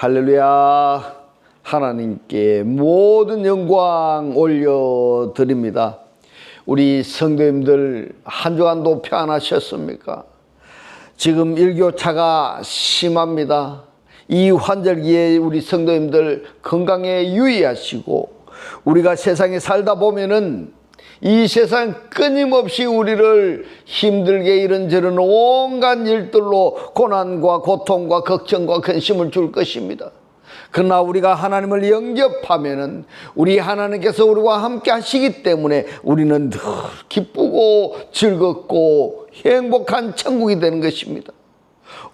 할렐루야. 하나님께 모든 영광 올려드립니다. 우리 성도님들 한 주간도 평안하셨습니까? 지금 일교차가 심합니다. 이 환절기에 우리 성도님들 건강에 유의하시고, 우리가 세상에 살다 보면은 이 세상 끊임없이 우리를 힘들게 이런저런 온갖 일들로 고난과 고통과 걱정과 근심을 줄 것입니다. 그러나 우리가 하나님을 영접하면은 우리 하나님께서 우리와 함께 하시기 때문에 우리는 늘 기쁘고 즐겁고 행복한 천국이 되는 것입니다.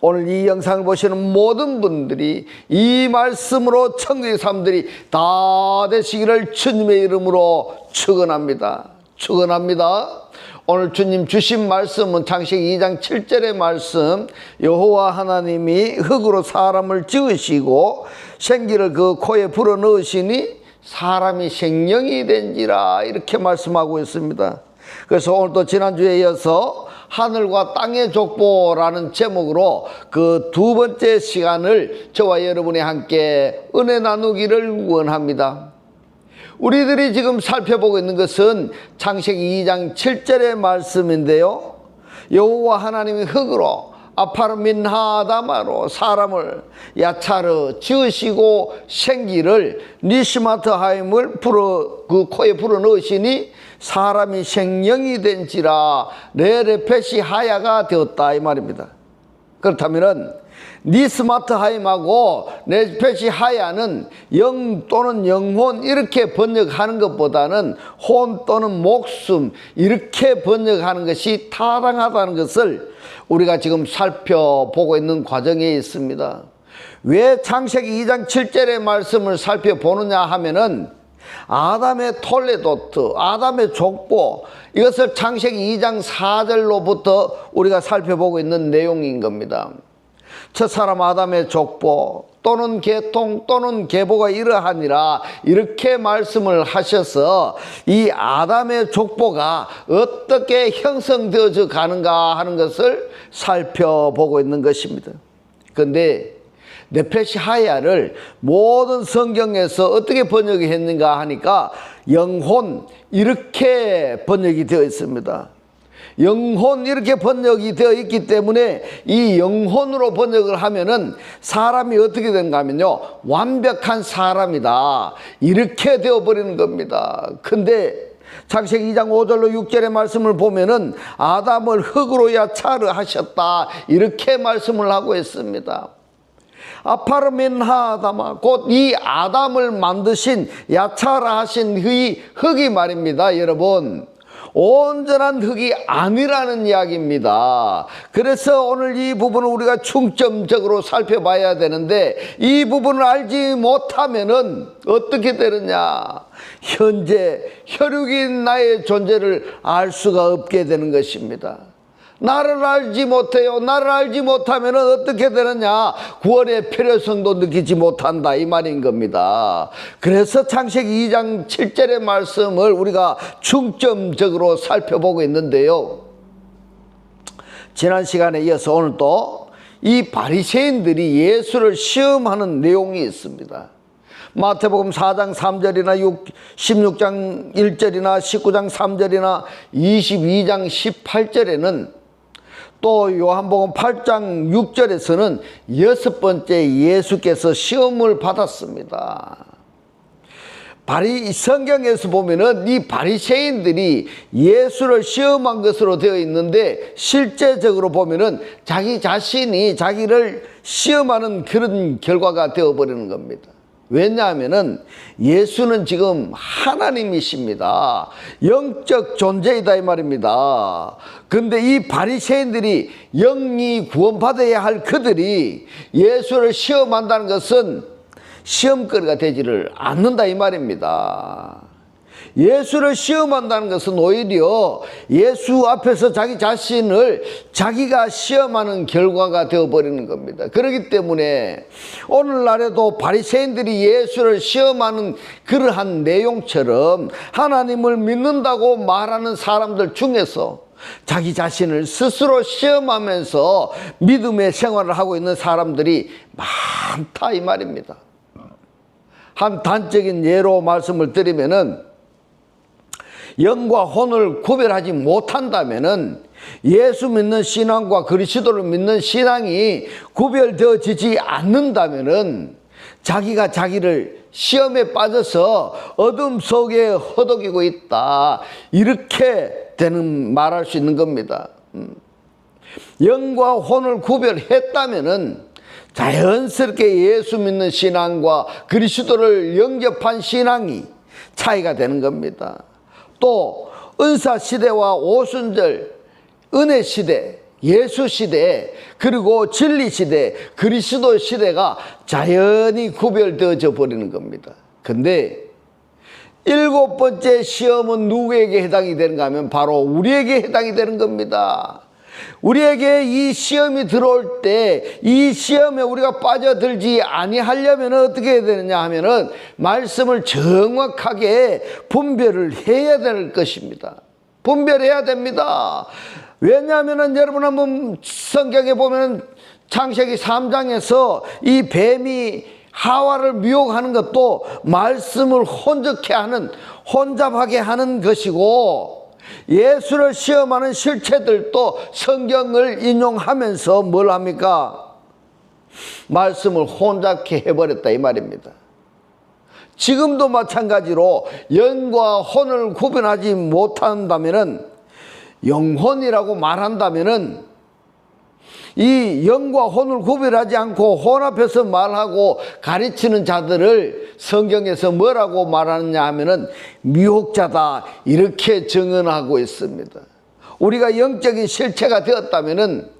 오늘 이 영상을 보시는 모든 분들이 이 말씀으로 천국의 사람들이 다 되시기를 주님의 이름으로 축원합니다. 축원합니다. 오늘 주님 주신 말씀은 창세기 2장 7절의 말씀, 여호와 하나님이 흙으로 사람을 지으시고 생기를 그 코에 불어넣으시니 사람이 생명이 된지라, 이렇게 말씀하고 있습니다. 그래서 오늘도 지난주에 이어서 하늘과 땅의 족보라는 제목으로 그 두 번째 시간을 저와 여러분이 함께 은혜 나누기를 원합니다. 우리들이 지금 살펴보고 있는 것은 창세기 2장 7절의 말씀인데요, 여호와 하나님이 흙으로 아파르 민 하다마로 사람을 야차르 지으시고 생기를 니시마트 하임을 그 코에 불어넣으시니 사람이 생명이 된지라 레레펫이 하야가 되었다, 이 말입니다. 그렇다면은 니스마트 하임하고 레페시 하야는 영 또는 영혼 이렇게 번역하는 것보다는 혼 또는 목숨 이렇게 번역하는 것이 타당하다는 것을 우리가 지금 살펴보고 있는 과정에 있습니다. 왜 창세기 2장 7절의 말씀을 살펴보느냐 하면은 아담의 톨레도트, 아담의 족보, 이것을 창세기 2장 4절로부터 우리가 살펴보고 있는 내용인 겁니다. 첫사람 아담의 족보 또는 계통 또는 계보가 이러하니라, 이렇게 말씀을 하셔서 이 아담의 족보가 어떻게 형성되어져 가는가 하는 것을 살펴보고 있는 것입니다. 그런데 네페시 하야를 모든 성경에서 어떻게 번역이 했는가 하니까 영혼 이렇게 번역이 되어 있습니다. 영혼 이렇게 번역이 되어 있기 때문에 이 영혼으로 번역을 하면은 사람이 어떻게 되는가 하면요, 완벽한 사람이다, 이렇게 되어버리는 겁니다. 근데 창세기 2장 5절로 6절의 말씀을 보면은 아담을 흙으로 야차르 하셨다, 이렇게 말씀을 하고 있습니다. 아파르민 하다마, 곧 이 아담을 만드신 야차라 하신 흙이 말입니다. 여러분, 온전한 흙이 아니라는 이야기입니다. 그래서 오늘 이 부분을 우리가 중점적으로 살펴봐야 되는데, 이 부분을 알지 못하면은 어떻게 되느냐, 현재 혈육인 나의 존재를 알 수가 없게 되는 것입니다. 나를 알지 못해요. 나를 알지 못하면 어떻게 되느냐, 구원의 필요성도 느끼지 못한다, 이 말인 겁니다. 그래서 창세기 2장 7절의 말씀을 우리가 중점적으로 살펴보고 있는데요, 지난 시간에 이어서 오늘도 이 바리새인들이 예수를 시험하는 내용이 있습니다. 마태복음 4장 3절이나 16장 1절이나 19장 3절이나 22장 18절에는 또 요한복음 8장 6절에서는 6번째 예수께서 시험을 받았습니다. 성경에서 보면은 이 바리새인들이 예수를 시험한 것으로 되어 있는데, 실제적으로 보면은 자기 자신이 자기를 시험하는 그런 결과가 되어버리는 겁니다. 왜냐하면은 예수는 지금 하나님이십니다. 영적 존재이다, 이 말입니다. 근데 이 바리새인들이 영이 구원받아야 할 그들이 예수를 시험한다는 것은 시험거리가 되지를 않는다, 이 말입니다. 예수를 시험한다는 것은 오히려 예수 앞에서 자기 자신을 자기가 시험하는 결과가 되어버리는 겁니다. 그렇기 때문에 오늘날에도 바리새인들이 예수를 시험하는 그러한 내용처럼 하나님을 믿는다고 말하는 사람들 중에서 자기 자신을 스스로 시험하면서 믿음의 생활을 하고 있는 사람들이 많다 이 말입니다. 한 단적인 예로 말씀을 드리면은, 영과 혼을 구별하지 못한다면은 예수 믿는 신앙과 그리스도를 믿는 신앙이 구별되어지지 않는다면은 자기가 자기를 시험에 빠져서 어둠 속에 허덕이고 있다, 이렇게 말할 수 있는 겁니다. 영과 혼을 구별했다면은 자연스럽게 예수 믿는 신앙과 그리스도를 영접한 신앙이 차이가 되는 겁니다. 또 은사 시대와 오순절, 은혜 시대, 예수 시대, 그리고 진리 시대, 그리스도 시대가 자연히 구별되어져 버리는 겁니다. 근데 7번째 시험은 누구에게 해당이 되는가 하면 바로 우리에게 해당이 되는 겁니다. 우리에게 이 시험이 들어올 때 이 시험에 우리가 빠져들지 아니하려면 어떻게 해야 되느냐 하면은 말씀을 정확하게 분별을 해야 될 것입니다. 분별해야 됩니다. 왜냐하면은 여러분 한번 성경에 보면 창세기 3장에서 이 뱀이 하와를 미혹하는 것도 말씀을 혼잡하게 하는 것이고, 예수를 시험하는 실체들도 성경을 인용하면서 뭘 합니까? 말씀을 혼잡게 해버렸다 이 말입니다. 지금도 마찬가지로 영과 혼을 구분하지 못한다면은, 영혼이라고 말한다면은 이 영과 혼을 구별하지 않고 혼 앞에서 말하고 가르치는 자들을 성경에서 뭐라고 말하느냐 하면은 미혹자다, 이렇게 증언하고 있습니다. 우리가 영적인 실체가 되었다면은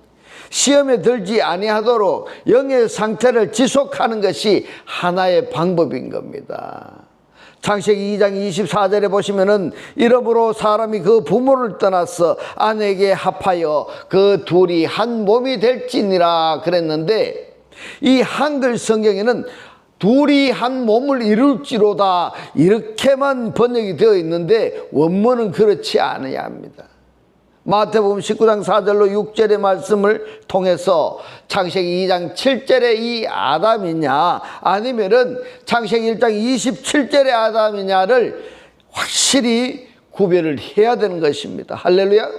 시험에 들지 아니하도록 영의 상태를 지속하는 것이 하나의 방법인 겁니다. 창세기 2장 24절에 보시면은 이러므로 사람이 그 부모를 떠나서 아내에게 합하여 그 둘이 한 몸이 될지니라 그랬는데, 이 한글 성경에는 둘이 한 몸을 이룰지로다 이렇게만 번역이 되어 있는데 원문은 그렇지 않아야 합니다. 마태복음 19장 4절로 6절의 말씀을 통해서 창세기 2장 7절의 이 아담이냐 아니면은 창세기 1장 27절의 아담이냐를 확실히 구별을 해야 되는 것입니다. 할렐루야.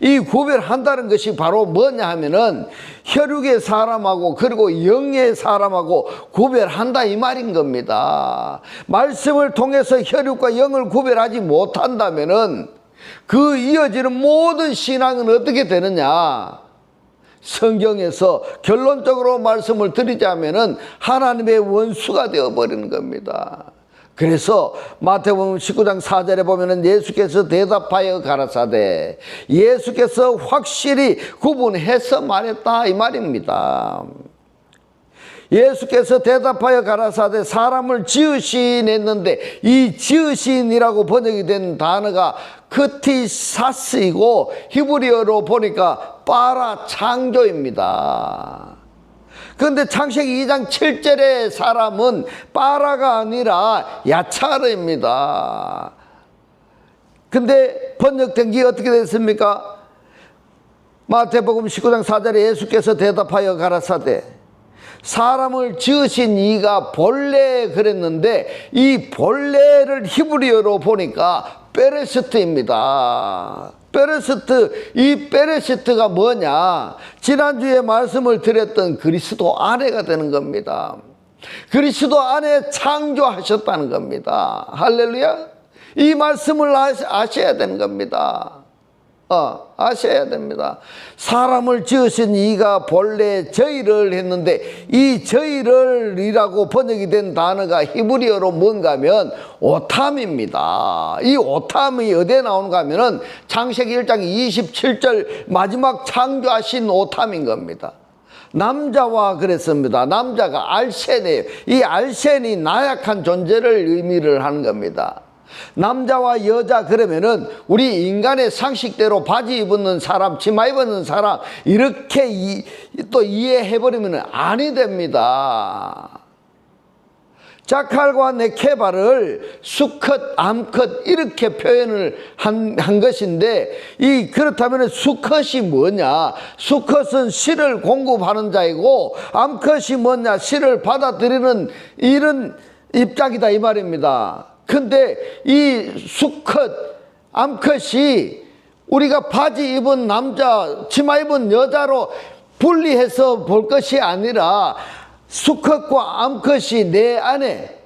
이 구별한다는 것이 바로 뭐냐 하면은 혈육의 사람하고 그리고 영의 사람하고 구별한다 이 말인 겁니다. 말씀을 통해서 혈육과 영을 구별하지 못한다면은 그 이어지는 모든 신앙은 어떻게 되느냐? 성경에서 결론적으로 말씀을 드리자면은 하나님의 원수가 되어버리는 겁니다. 그래서 마태복음 19장 4절에 보면은 예수께서 대답하여 가라사대, 예수께서 확실히 구분해서 말했다 이 말입니다. 예수께서 대답하여 가라사대 사람을 지으신 했는데, 이 지으신이라고 번역이 된 단어가 크티사스이고 히브리어로 보니까 빠라 창조입니다. 그런데 창세기 2장 7절의 사람은 빠라가 아니라 야차르입니다. 근데 번역된 게 어떻게 됐습니까? 마태복음 19장 4절에 예수께서 대답하여 가라사대 사람을 지으신 이가 본래 그랬는데, 이 본래를 히브리어로 보니까 베레시트입니다. 베레시트, 이 베레시트가 뭐냐? 지난주에 말씀을 드렸던 그리스도 안에가 되는 겁니다. 그리스도 안에 창조하셨다는 겁니다. 할렐루야. 이 말씀을 아셔야 되는 겁니다. 아셔야 됩니다. 사람을 지으신 이가 본래 저희를 했는데, 이 저희를이라고 번역이 된 단어가 히브리어로 뭔가 하면 오탐입니다. 이 오탐이 어디에 나오는가 하면은 창세기 1장 27절 마지막 창조하신 오탐인 겁니다. 남자와 그랬습니다. 남자가 알센이에요. 이 알센이 나약한 존재를 의미를 하는 겁니다. 남자와 여자 그러면은 우리 인간의 상식대로 바지 입는 사람, 치마 입는 사람 이렇게 또 이해해버리면 아니 됩니다. 자칼과 네케바를 수컷, 암컷 이렇게 표현을 한 것인데, 그렇다면 수컷이 뭐냐? 수컷은 씨를 공급하는 자이고 암컷이 뭐냐? 씨를 받아들이는 이런 입장이다 이 말입니다. 근데 이 수컷, 암컷이 우리가 바지 입은 남자, 치마 입은 여자로 분리해서 볼 것이 아니라 수컷과 암컷이 내 안에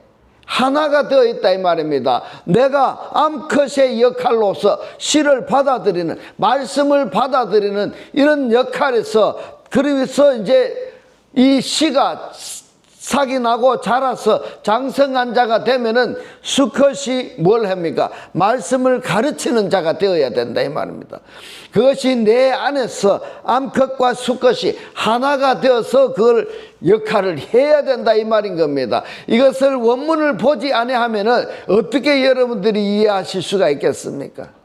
하나가 되어 있다 이 말입니다. 내가 암컷의 역할로서 씨를 받아들이는, 말씀을 받아들이는 이런 역할에서, 그래서 이제 이 씨가 삭이 나고 자라서 장성한 자가 되면은 수컷이 뭘 합니까? 말씀을 가르치는 자가 되어야 된다 이 말입니다. 그것이 내 안에서 암컷과 수컷이 하나가 되어서 그걸 역할을 해야 된다 이 말인 겁니다. 이것을 원문을 보지 아니하면은 어떻게 여러분들이 이해하실 수가 있겠습니까?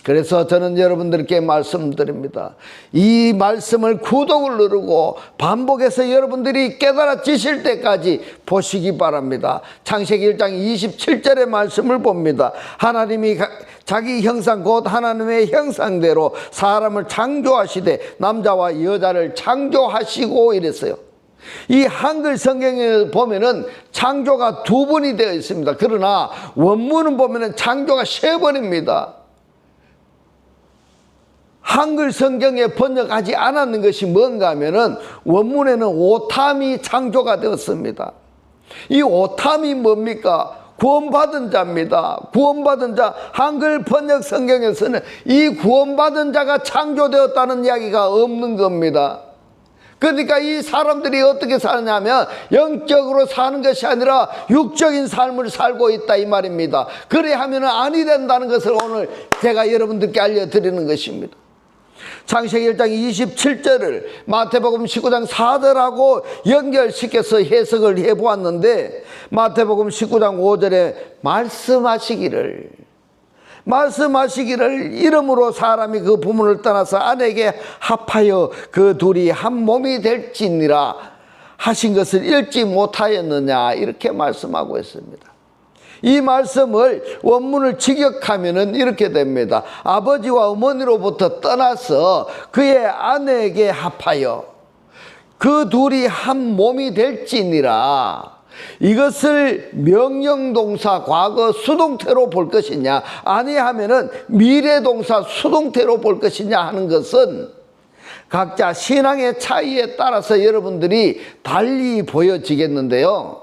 그래서 저는 여러분들께 말씀드립니다. 이 말씀을 구독을 누르고 반복해서 여러분들이 깨달아지실 때까지 보시기 바랍니다. 창세기 1장 27절의 말씀을 봅니다. 하나님이 자기 형상 곧 하나님의 형상대로 사람을 창조하시되 남자와 여자를 창조하시고 이랬어요. 이 한글 성경에 보면은 창조가 2번이 되어 있습니다. 그러나 원문은 보면은 창조가 3번입니다. 한글 성경에 번역하지 않았는 것이 뭔가 하면은 원문에는 오탐이 창조가 되었습니다. 이 오탐이 뭡니까? 구원받은 자입니다. 구원받은 자. 한글 번역 성경에서는 이 구원받은 자가 창조되었다는 이야기가 없는 겁니다. 그러니까 이 사람들이 어떻게 사느냐면 영적으로 사는 것이 아니라 육적인 삶을 살고 있다 이 말입니다. 그래 하면 아니 된다는 것을 오늘 제가 여러분들께 알려드리는 것입니다. 창세기 1장 27절을 마태복음 19장 4절하고 연결시켜서 해석을 해보았는데, 마태복음 19장 5절에 말씀하시기를 이름으로 사람이 그 부모를 떠나서 아내에게 합하여 그 둘이 한 몸이 될지니라 하신 것을 읽지 못하였느냐, 이렇게 말씀하고 있습니다. 이 말씀을 원문을 직역하면은 이렇게 됩니다. 아버지와 어머니로부터 떠나서 그의 아내에게 합하여 그 둘이 한 몸이 될지니라. 이것을 명령동사 과거 수동태로 볼 것이냐, 아니하면은 미래동사 수동태로 볼 것이냐 하는 것은 각자 신앙의 차이에 따라서 여러분들이 달리 보여지겠는데요.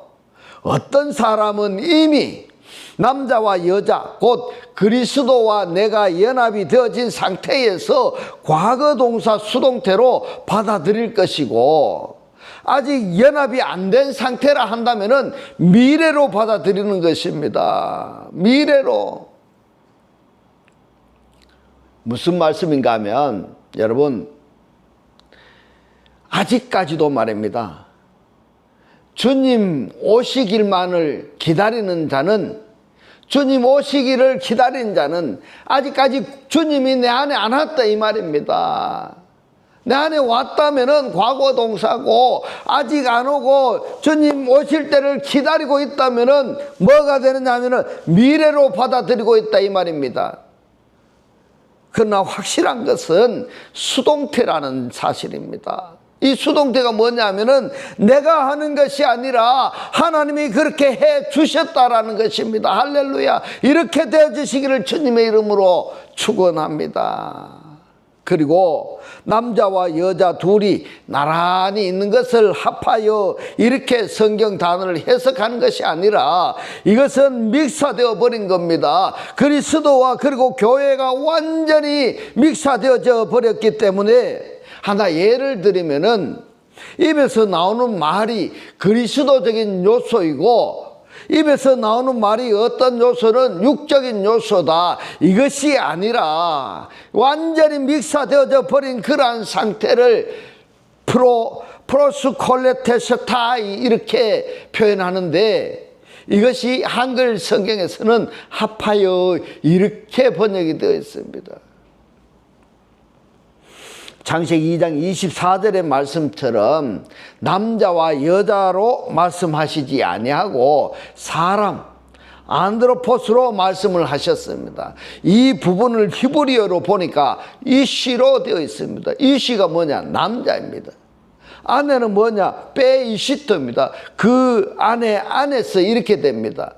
어떤 사람은 이미 남자와 여자 곧 그리스도와 내가 연합이 되어진 상태에서 과거 동사 수동태로 받아들일 것이고, 아직 연합이 안 된 상태라 한다면은 미래로 받아들이는 것입니다. 미래로. 무슨 말씀인가 하면 여러분, 아직까지도 말입니다. 주님 오시길만을 기다리는 자는, 주님 오시기를 기다린 자는 아직까지 주님이 내 안에 안 왔다 이 말입니다. 내 안에 왔다면은 과거 동사고, 아직 안 오고 주님 오실 때를 기다리고 있다면은 뭐가 되느냐 하면은 미래로 받아들이고 있다 이 말입니다. 그러나 확실한 것은 수동태라는 사실입니다. 이 수동태가 뭐냐면은 내가 하는 것이 아니라 하나님이 그렇게 해 주셨다라는 것입니다. 할렐루야. 이렇게 되어지시기를 주님의 이름으로 축원합니다. 그리고 남자와 여자 둘이 나란히 있는 것을 합하여 이렇게 성경 단어를 해석하는 것이 아니라 이것은 믹사되어 버린 겁니다. 그리스도와 그리고 교회가 완전히 믹사되어져 버렸기 때문에, 하나 예를 들면은 입에서 나오는 말이 그리스도적인 요소이고, 입에서 나오는 말이 어떤 요소는 육적인 요소다, 이것이 아니라 완전히 믹사되어져 버린 그러한 상태를 프로스콜레테스타이 이렇게 표현하는데, 이것이 한글 성경에서는 합하여 이렇게 번역이 되어 있습니다. 창세기 2장 24절의 말씀처럼 남자와 여자로 말씀하시지 아니하고 사람, 안드로포스로 말씀을 하셨습니다. 이 부분을 히브리어로 보니까 이시로 되어 있습니다. 이시가 뭐냐? 남자입니다. 아내는 뭐냐? 베이시토입니다. 그 아내 안에서 이렇게 됩니다.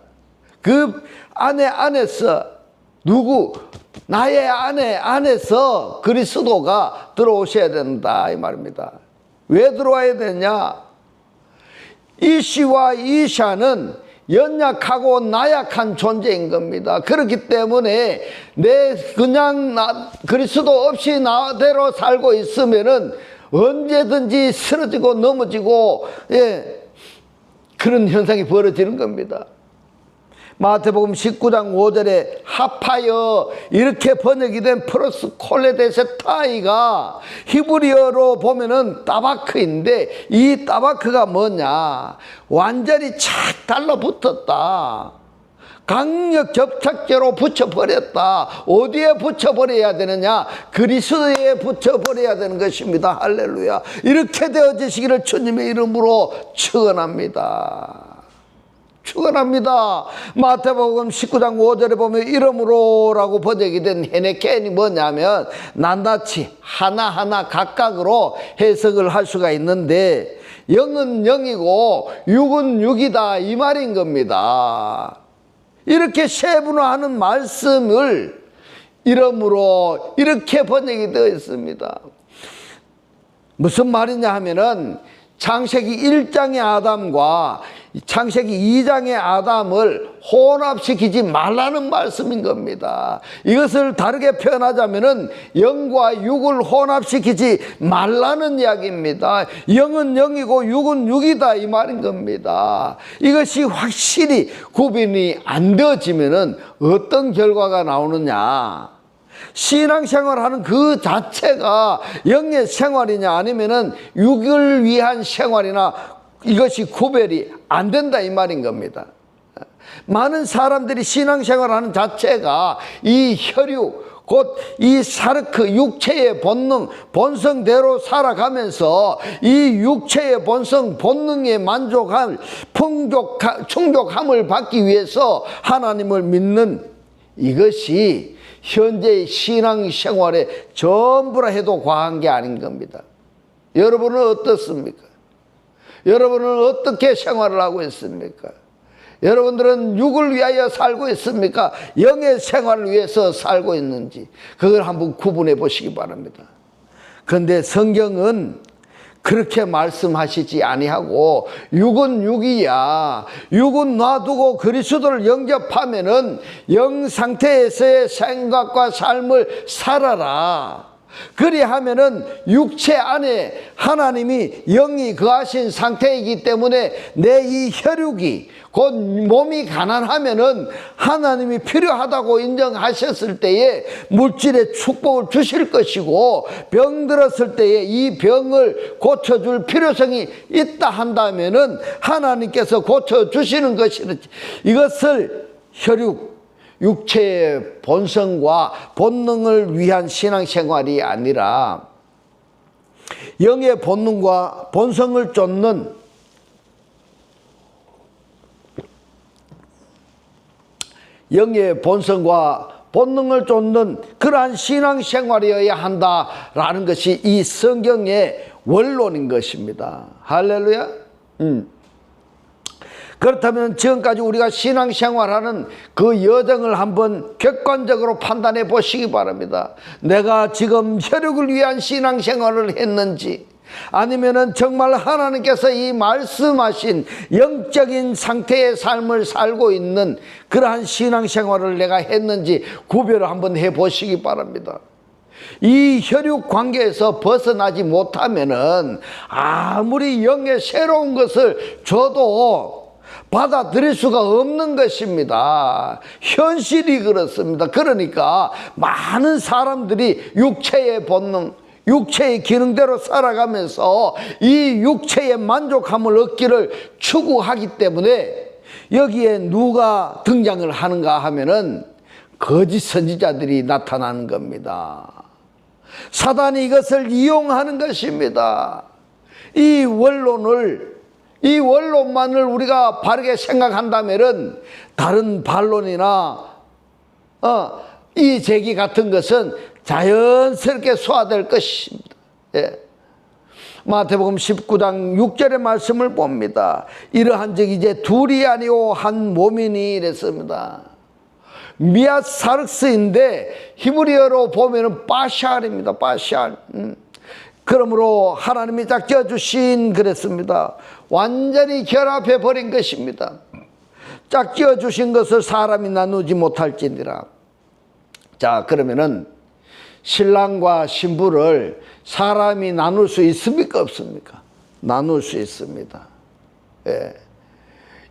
그 아내 안에서 누구? 나의 아내 안에서 그리스도가 들어오셔야 된다 이 말입니다. 왜 들어와야 되냐? 이시와 이샤는 연약하고 나약한 존재인 겁니다. 그렇기 때문에 그냥 그리스도 없이 나대로 살고 있으면은 언제든지 쓰러지고 넘어지고 그런 현상이 벌어지는 겁니다. 마태복음 19장 5절에 하파여 이렇게 번역이 된 프로스콜레데세타이가 히브리어로 보면은 따바크인데 이 따바크가 뭐냐? 완전히 착 달라붙었다. 강력 접착제로 붙여버렸다. 어디에 붙여버려야 되느냐? 그리스도에 붙여버려야 되는 것입니다. 할렐루야. 이렇게 되어지시기를 주님의 이름으로 축원합니다. 축원합니다. 마태복음 19장 5절에 보면 이름으로라고 번역이 된 헤네켄이 뭐냐면 낱낱이 하나하나 각각으로 해석을 할 수가 있는데 영은 영이고 육은 육이다 이 말인 겁니다. 이렇게 세분화하는 말씀을 이름으로 이렇게 번역이 되어 있습니다. 무슨 말이냐 하면은 창세기 1장의 아담과 창세기 2장의 아담을 혼합시키지 말라는 말씀인 겁니다. 이것을 다르게 표현하자면은 영과 육을 혼합시키지 말라는 이야기입니다. 영은 영이고 육은 육이다 이 말인 겁니다. 이것이 확실히 구분이 안 되어지면은 어떤 결과가 나오느냐? 신앙생활하는 그 자체가 영의 생활이냐 아니면은 육을 위한 생활이나 이것이 구별이 안 된다 이 말인 겁니다. 많은 사람들이 신앙생활하는 자체가 이 혈육 곧 이 사르크 육체의 본능 본성대로 살아가면서 이 육체의 본능에 만족할 충족함을 받기 위해서 하나님을 믿는 이것이 현재의 신앙생활에 전부라 해도 과한 게 아닌 겁니다. 여러분은 어떻습니까? 여러분은 어떻게 생활을 하고 있습니까? 여러분들은 육을 위하여 살고 있습니까? 영의 생활을 위해서 살고 있는지 그걸 한번 구분해 보시기 바랍니다. 그런데 성경은 그렇게 말씀하시지 아니하고 육은 육이야. 육은 놔두고 그리스도를 영접하면은 영 상태에서의 생각과 삶을 살아라. 그리하면은 육체 안에 하나님이 영이 거하신 상태이기 때문에 내 이 혈육이 곧 몸이 가난하면은 하나님이 필요하다고 인정하셨을 때에 물질의 축복을 주실 것이고 병 들었을 때에 이 병을 고쳐줄 필요성이 있다 한다면은 하나님께서 고쳐주시는 것이지 이것을 혈육 육체의 본성과 본능을 위한 신앙생활이 아니라 영의 본능과 본성을 쫓는 영의 본성과 본능을 쫓는 그러한 신앙생활이어야 한다라는 것이 이 성경의 원론인 것입니다. 할렐루야. 그렇다면 지금까지 우리가 신앙생활하는 그 여정을 한번 객관적으로 판단해 보시기 바랍니다. 내가 지금 혈육을 위한 신앙생활을 했는지 아니면은 정말 하나님께서 이 말씀하신 영적인 상태의 삶을 살고 있는 그러한 신앙생활을 내가 했는지 구별을 한번 해 보시기 바랍니다. 이 혈육 관계에서 벗어나지 못하면은 아무리 영의 새로운 것을 줘도 받아들일 수가 없는 것입니다. 현실이 그렇습니다. 그러니까 많은 사람들이 육체의 본능, 육체의 기능대로 살아가면서 이 육체의 만족함을 얻기를 추구하기 때문에 여기에 누가 등장을 하는가 하면은 거짓 선지자들이 나타나는 겁니다. 사단이 이것을 이용하는 것입니다. 이 원론만을 우리가 바르게 생각한다면 다른 반론이나 이 제기 같은 것은 자연스럽게 소화될 것입니다. 예. 마태복음 19장 6절의 말씀을 봅니다. 이러한 즉 이제 둘이 아니오 한 몸이니 이랬습니다. 미아사르스인데 히브리어로 보면은 바샬입니다. 바샬. 그러므로 하나님이 딱 지어주신 그랬습니다. 완전히 결합해 버린 것입니다. 짝 지어주신 것을 사람이 나누지 못할지니라. 자, 그러면은 신랑과 신부를 사람이 나눌 수 있습니까? 없습니까? 나눌 수 있습니다. 예.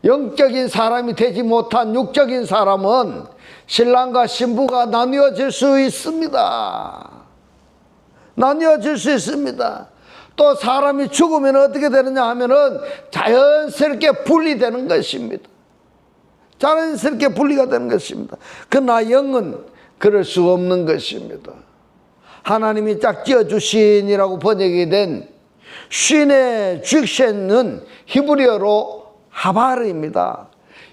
영적인 사람이 되지 못한 육적인 사람은 신랑과 신부가 나뉘어질 수 있습니다. 나뉘어질 수 있습니다. 또 사람이 죽으면 어떻게 되느냐 하면은 자연스럽게 분리되는 것입니다. 자연스럽게 분리가 되는 것입니다. 그러나 영은 그럴 수 없는 것입니다. 하나님이 짝 지어주신이라고 번역이 된 쉰의 쥐쉔은 히브리어로 하바르입니다.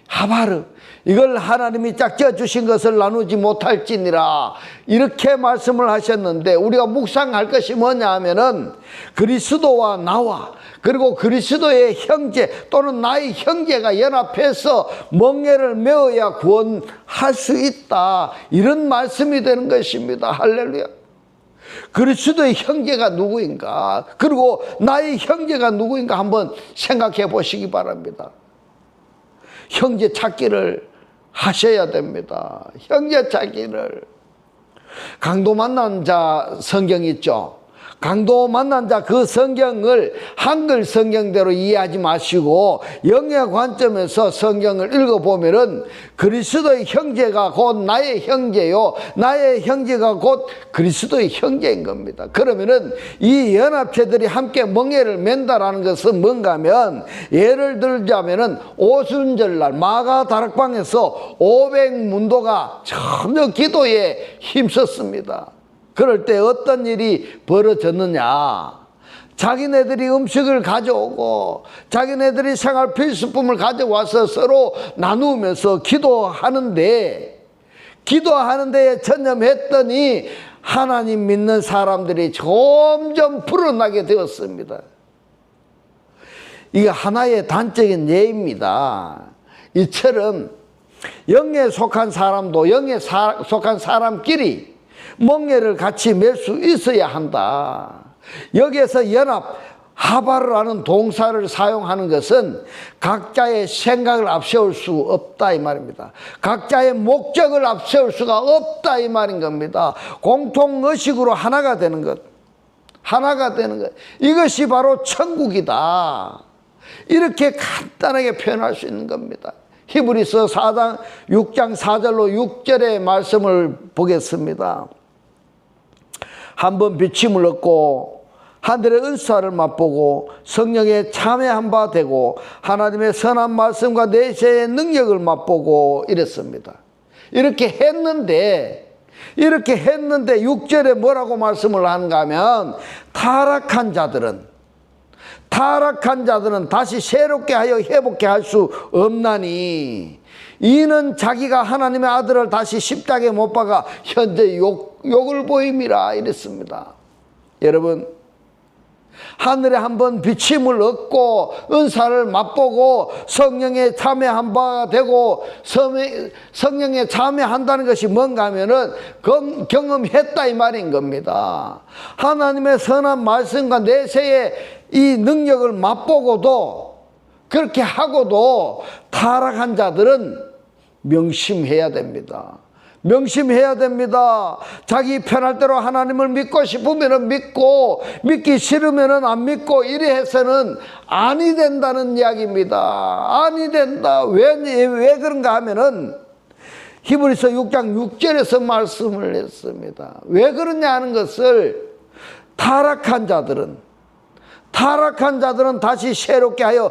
하바르. 이걸 하나님이 짝 지어주신 것을 나누지 못할지니라 이렇게 말씀을 하셨는데, 우리가 묵상할 것이 뭐냐 하면은 그리스도와 나와 그리고 그리스도의 형제 또는 나의 형제가 연합해서 멍에를 메어야 구원할 수 있다, 이런 말씀이 되는 것입니다. 할렐루야. 그리스도의 형제가 누구인가, 그리고 나의 형제가 누구인가 한번 생각해 보시기 바랍니다. 형제 찾기를 하셔야 됩니다. 형제 찾기를. 강도 만난 자 성경 있죠. 강도 만난 자 그 성경을 한글 성경대로 이해하지 마시고 영의 관점에서 성경을 읽어보면은 그리스도의 형제가 곧 나의 형제요, 나의 형제가 곧 그리스도의 형제인 겁니다. 그러면은 이 연합체들이 함께 멍에를 맨다라는 것은 뭔가 하면, 예를 들자면은 오순절날 마가 다락방에서 500문도가 전혀 기도에 힘썼습니다. 그럴 때 어떤 일이 벌어졌느냐, 자기네들이 음식을 가져오고 자기네들이 생활 필수품을 가져와서 서로 나누면서 기도하는데 전념했더니 하나님 믿는 사람들이 점점 불어나게 되었습니다. 이게 하나의 단적인 예입니다. 이처럼 영에 속한 사람도 영에 속한 사람끼리 멍에를 같이 맬 수 있어야 한다. 여기에서 연합, 하바르라는 동사를 사용하는 것은 각자의 생각을 앞세울 수 없다 이 말입니다. 각자의 목적을 앞세울 수가 없다 이 말인 겁니다. 공통의식으로 하나가 되는 것, 하나가 되는 것, 이것이 바로 천국이다, 이렇게 간단하게 표현할 수 있는 겁니다. 히브리서 6장 4절로 6절의 말씀을 보겠습니다. 한번 비침을 얻고 하늘의 은사를 맛보고 성령에 참여한 바 되고 하나님의 선한 말씀과 내세의 능력을 맛보고 이랬습니다. 이렇게 했는데 6절에 뭐라고 말씀을 하는가 하면, 타락한 자들은 다시 새롭게 하여 회복케 할 수 없나니 이는 자기가 하나님의 아들을 다시 십자가에 못 박아 현재 욕을 보임이라 이랬습니다. 여러분, 하늘에 한번 비침을 얻고 은사를 맛보고 성령에 참여한 바 되고, 성령에 참여한다는 것이 뭔가 하면은 경험했다 이 말인 겁니다. 하나님의 선한 말씀과 내세의 이 능력을 맛보고도, 그렇게 하고도 타락한 자들은 명심해야 됩니다. 명심해야 됩니다. 자기 편할 대로 하나님을 믿고 싶으면 믿고, 믿기 싫으면 안 믿고, 이래 해서는 아니 된다는 이야기입니다. 아니 된다. 왜 그런가 하면은 히브리서 6장 6절에서 말씀을 했습니다. 왜 그러냐 하는 것을, 타락한 자들은 다시 새롭게 하여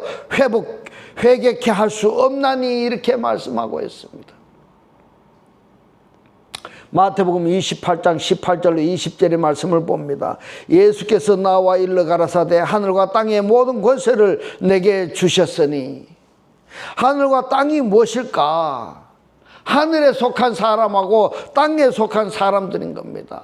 회개케 할 수 없나니 이렇게 말씀하고 있습니다. 마태복음 28장 18절로 20절의 말씀을 봅니다. 예수께서 나와 일러 가라사대 하늘과 땅의 모든 권세를 내게 주셨으니. 하늘과 땅이 무엇일까? 하늘에 속한 사람하고 땅에 속한 사람들인 겁니다.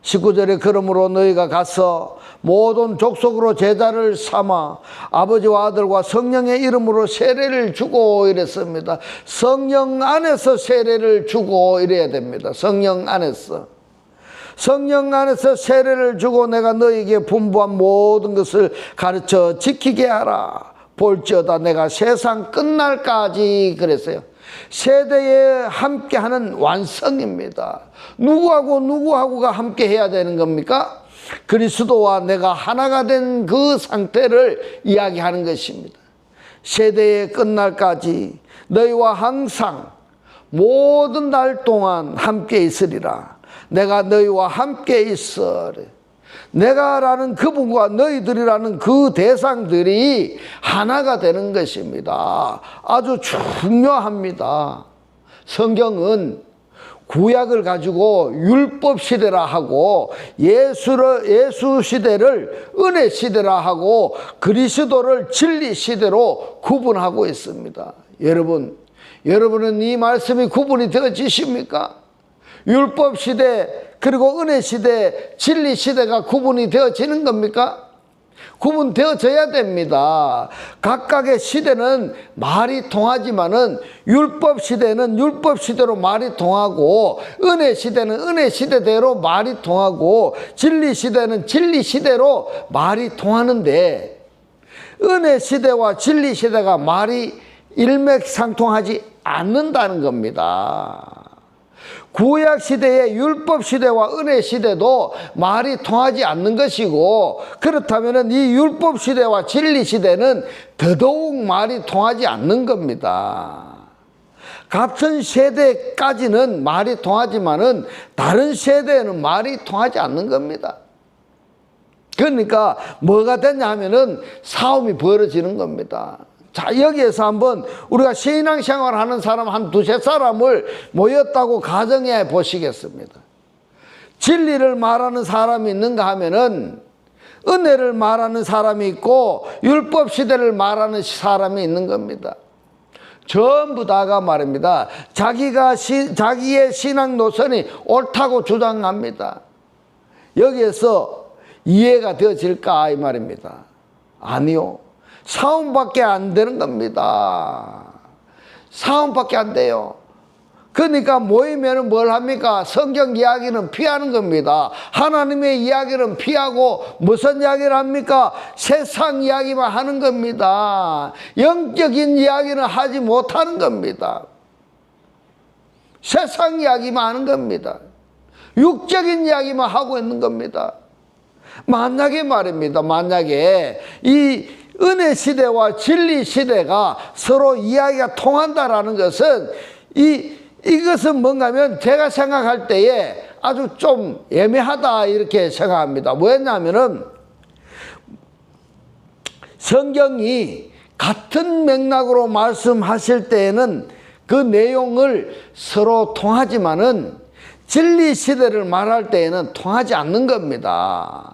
19절에 그러므로 너희가 가서 모든 족속으로 제자를 삼아 아버지와 아들과 성령의 이름으로 세례를 주고 이랬습니다. 성령 안에서 세례를 주고 이래야 됩니다. 성령 안에서. 성령 안에서 세례를 주고 내가 너희에게 분부한 모든 것을 가르쳐 지키게 하라. 볼지어다 내가 세상 끝날까지 그랬어요. 세대에 함께하는 완성입니다. 누구하고가 함께 해야 되는 겁니까? 그리스도와 내가 하나가 된 그 상태를 이야기하는 것입니다. 세대의 끝날까지 너희와 항상 모든 날 동안 함께 있으리라. 내가 너희와 함께 있어. 내가라는 그분과 너희들이라는 그 대상들이 하나가 되는 것입니다. 아주 중요합니다. 성경은 구약을 가지고 율법 시대라 하고 예수 시대를 은혜 시대라 하고 그리스도를 진리 시대로 구분하고 있습니다. 여러분은 이 말씀이 구분이 되어지십니까? 율법 시대 그리고 은혜 시대, 진리 시대가 구분이 되어지는 겁니까? 구분되어져야 됩니다. 각각의 시대는 말이 통하지만은 율법 시대는 율법 시대로 말이 통하고 은혜 시대는 은혜 시대대로 말이 통하고 진리 시대는 진리 시대로 말이 통하는데 은혜 시대와 진리 시대가 말이 일맥상통하지 않는다는 겁니다. 구약 시대의 율법 시대와 은혜 시대도 말이 통하지 않는 것이고 그렇다면 이 율법 시대와 진리 시대는 더더욱 말이 통하지 않는 겁니다. 같은 세대까지는 말이 통하지만은 다른 세대에는 말이 통하지 않는 겁니다. 그러니까 뭐가 됐냐 하면은 싸움이 벌어지는 겁니다. 자, 여기에서 한번 우리가 신앙생활 하는 사람 한 두세 사람을 모였다고 가정해 보시겠습니다. 진리를 말하는 사람이 있는가 하면은 은혜를 말하는 사람이 있고 율법 시대를 말하는 사람이 있는 겁니다. 전부 다가 말입니다. 자기의 신앙 노선이 옳다고 주장합니다. 여기에서 이해가 되어질까 이 말입니다. 아니요. 싸움밖에 안 되는 겁니다. 싸움밖에 안 돼요. 그러니까 모이면 뭘 합니까? 성경 이야기는 피하는 겁니다. 하나님의 이야기는 피하고 무슨 이야기를 합니까? 세상 이야기만 하는 겁니다. 영적인 이야기는 하지 못하는 겁니다. 세상 이야기만 하는 겁니다. 육적인 이야기만 하고 있는 겁니다. 만약에 말입니다. 만약에 이 은혜 시대와 진리 시대가 서로 이야기가 통한다라는 것은 이것은 뭔가 하면 제가 생각할 때에 아주 좀 애매하다 이렇게 생각합니다. 뭐였냐면은 성경이 같은 맥락으로 말씀하실 때에는 그 내용을 서로 통하지만은 진리 시대를 말할 때에는 통하지 않는 겁니다.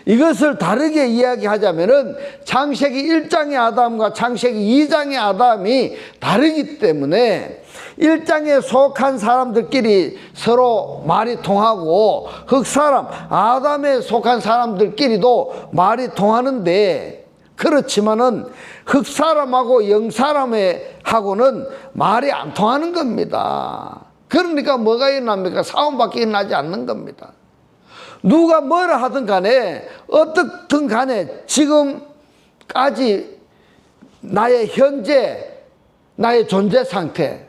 이것을 다르게 이야기하자면은 창세기 1장의 아담과 창세기 2장의 아담이 다르기 때문에 1장에 속한 사람들끼리 서로 말이 통하고 흙사람 아담에 속한 사람들끼리도 말이 통하는데 그렇지만은 흙사람하고 영사람하고는 말이 안 통하는 겁니다. 그러니까 뭐가 일어납니까? 싸움밖에 일어나지 않는 겁니다. 누가 뭐라 하든 간에 어떻든 간에 지금까지 나의 현재 나의 존재 상태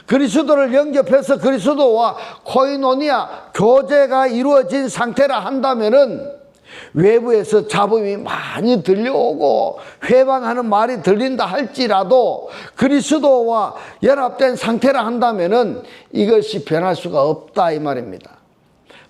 그리스도를 영접해서 그리스도와 코이노니아 교제가 이루어진 상태라 한다면은 외부에서 잡음이 많이 들려오고 회방하는 말이 들린다 할지라도 그리스도와 연합된 상태라 한다면은 이것이 변할 수가 없다 이 말입니다.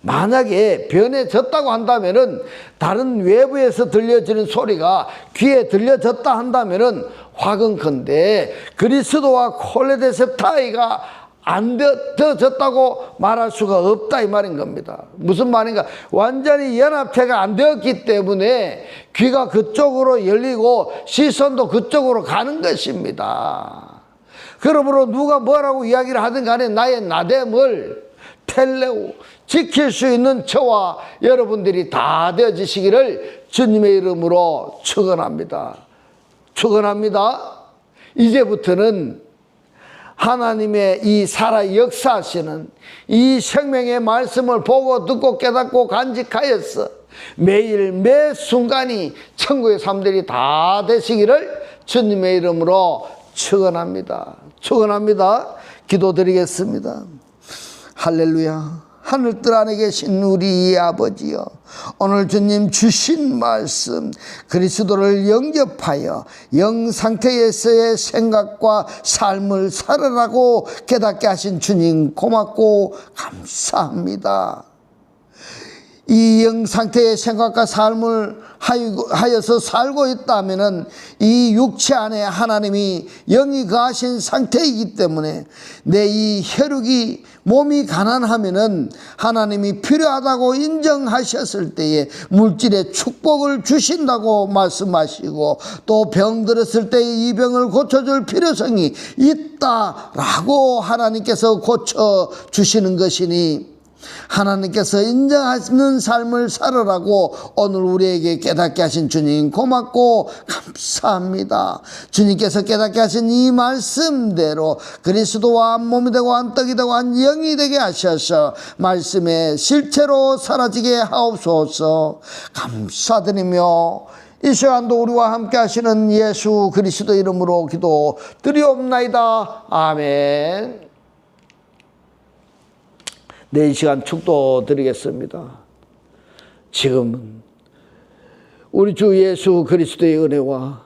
만약에 변해졌다고 한다면은 다른 외부에서 들려지는 소리가 귀에 들려졌다 한다면은 화근컨대 그리스도와 콜레데세타이가 안 되어졌다고 말할 수가 없다 이 말인 겁니다. 무슨 말인가? 완전히 연합체가 안 되었기 때문에 귀가 그쪽으로 열리고 시선도 그쪽으로 가는 것입니다. 그러므로 누가 뭐라고 이야기를 하든 간에 나의 나됨을 텔레오 지킬 수 있는 저와 여러분들이 다 되어지시기를 주님의 이름으로 축원합니다. 축원합니다. 이제부터는 하나님의 이 살아 역사하시는 이 생명의 말씀을 보고 듣고 깨닫고 간직하여서 매일 매 순간이 천국의 삶들이 다 되시기를 주님의 이름으로 축원합니다. 축원합니다. 기도드리겠습니다. 할렐루야. 하늘들 안에 계신 우리 아버지여, 오늘 주님 주신 말씀 그리스도를 영접하여 영상태에서의 생각과 삶을 살아라고 깨닫게 하신 주님 고맙고 감사합니다. 이 영상태의 생각과 삶을 하여서 살고 있다면 이 육체 안에 하나님이 영이 거하신 상태이기 때문에 내 이 혈육이 몸이 가난하면 하나님이 필요하다고 인정하셨을 때에 물질의 축복을 주신다고 말씀하시고 또 병들었을 때 이 병을 고쳐줄 필요성이 있다라고 하나님께서 고쳐주시는 것이니 하나님께서 인정하는 삶을 살아라고 오늘 우리에게 깨닫게 하신 주님 고맙고 감사합니다. 주님께서 깨닫게 하신 이 말씀대로 그리스도와 한 몸이 되고 한 떡이 되고 한 영이 되게 하셔서 말씀의 실체로 사라지게 하옵소서. 감사드리며 이 시간도 우리와 함께 하시는 예수 그리스도 이름으로 기도 드리옵나이다. 아멘. 네, 이 시간 축도 드리겠습니다. 지금은 우리 주 예수 그리스도의 은혜와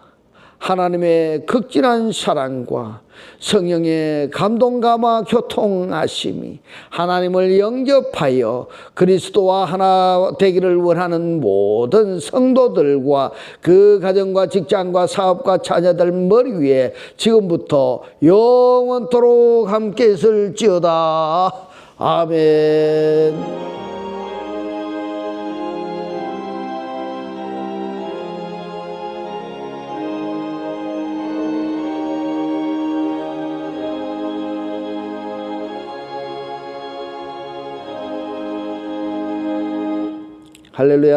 하나님의 극진한 사랑과 성령의 감동감화 교통하심이 하나님을 영접하여 그리스도와 하나 되기를 원하는 모든 성도들과 그 가정과 직장과 사업과 자녀들 머리 위에 지금부터 영원토록 함께 있을지어다. 아멘. 할렐루야.